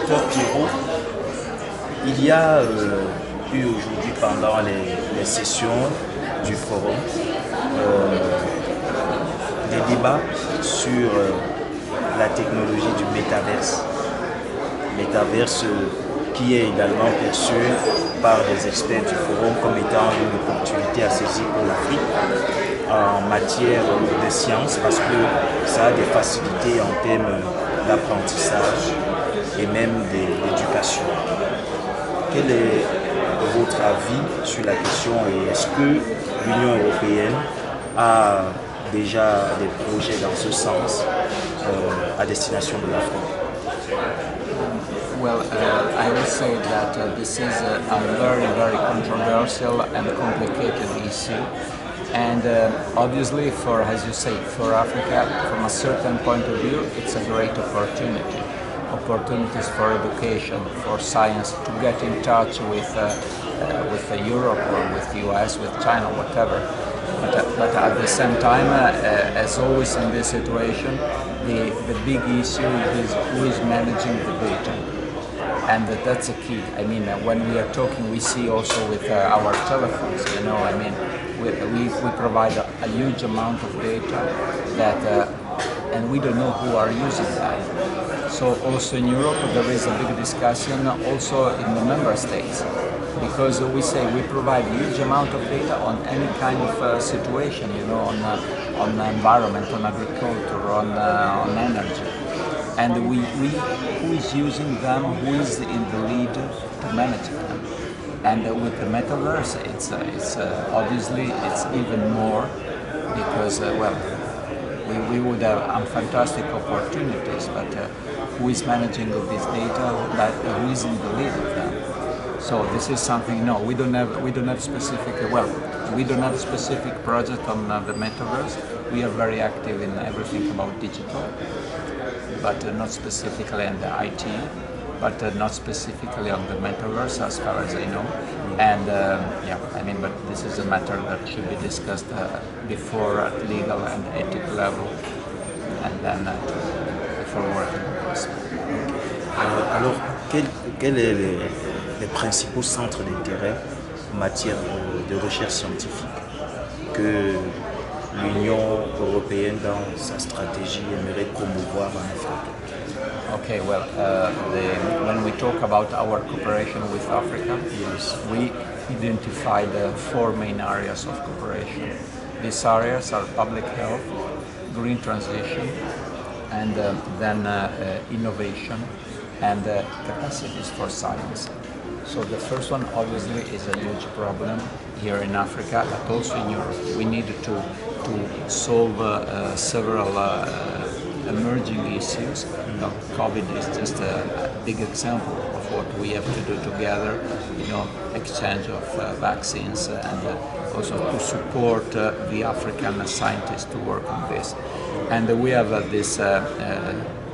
Dr Pierrot, il y a eu aujourd'hui pendant les sessions du forum des débats sur la technologie du métaverse. Métaverse qui est également perçu par les experts du forum comme étant une opportunité à saisir pour l'Afrique en matière de sciences parce que ça a des facilités en termes d'apprentissage et même d'éducation. Quel est votre avis sur la question et est-ce que l'Union européenne a déjà des projets dans ce sens à destination de l'Afrique? Well, I would say that this is a very, very controversial and complicated issue. And obviously, as you say, for Africa, from a certain point of view, it's a great opportunity. Opportunities for education, for science, to get in touch with Europe or with the US, with China, whatever. But at the same time, as always in this situation, the big issue is who is managing the data. And that's a key. I mean, when we are talking, we see also with our telephones, you know, I mean, we provide a huge amount of data that, and we don't know who are using that. So also in Europe, there is a big discussion also in the member states, because we say we provide a huge amount of data on any kind of situation, you know, on environment, on agriculture, on energy. And who is using them, who is in the lead to manage them. And with the metaverse, it's obviously it's even more because well, we would have fantastic opportunities, but who is managing this data? Who is in the lead of them? So this is something. No, we don't have specific. Well, we don't have a specific project on the metaverse. We are very active in everything about digital, but not specifically on the IT, but not specifically on the metaverse as far as I know. And yeah, I mean, but this is a matter that should be discussed before at legal and ethical level, and then before working on this. Alors, quels sont les principaux centres d'intérêt en matière de recherche scientifique que l'Union européenne dans sa stratégie aimerait promouvoir en Afrique? Okay, well, when we talk about our cooperation with Africa, yes, we identified 4 main areas of cooperation. These areas are public health, green transition, and then innovation and capacities for science. So the first one obviously is a huge problem here in Africa, but also in Europe. We need to solve several emerging issues. You know, COVID is just a big example of what we have to do together. You know, exchange of vaccines and also to support the African scientists to work on this. And we have this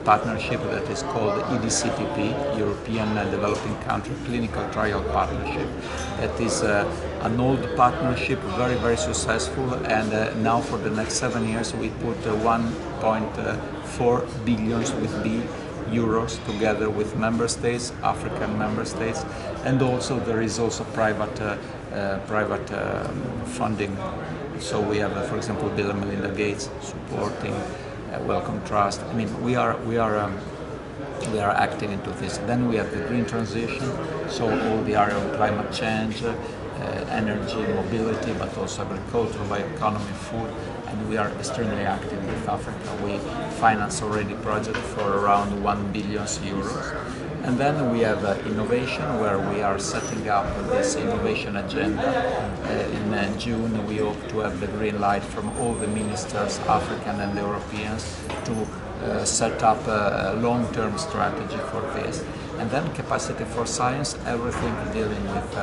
partnership that is called EDCTP, European Developing Country Clinical Trial Partnership. That is an old partnership, very, very successful, and now for the next 7 years we put 1.4 billion with B euros together with member states, African member states, and also there is also private funding. So we have, for example, Bill and Melinda Gates supporting Wellcome Trust. I mean, we are acting into this. Then we have the green transition, so all the area of climate change, energy, mobility, but also agriculture, bioeconomy, food, and we are extremely active with Africa. We finance already projects for around 1 billion euros. And then we have innovation, where we are setting up this innovation agenda. In June, we hope to have the green light from all the ministers, African and Europeans, to set up a long-term strategy for this. And then capacity for science, everything dealing with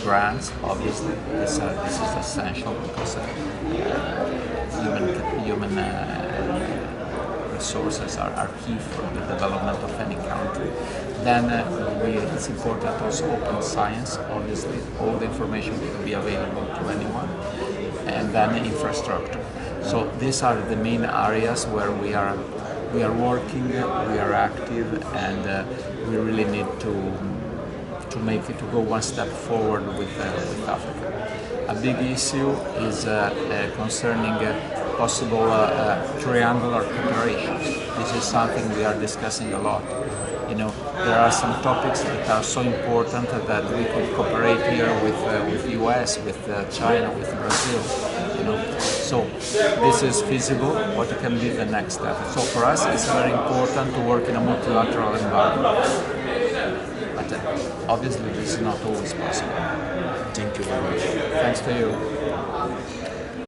grants, obviously. This is essential because human resources are key for the development of any country. Then it's important also open science, obviously all the information will be available to anyone, and then infrastructure. So these are the main areas where we are we are working, we are active, and we really need to make it to go one step forward with Africa. A big issue is concerning possible triangular cooperation. This is something we are discussing a lot. You know, there are some topics that are so important that we could cooperate here with US, with China, with Brazil. You know, so this is feasible. What can be the next step? So for us, it's very important to work in a multilateral environment. But obviously, this is not always possible. Thank you very much. Thanks to you.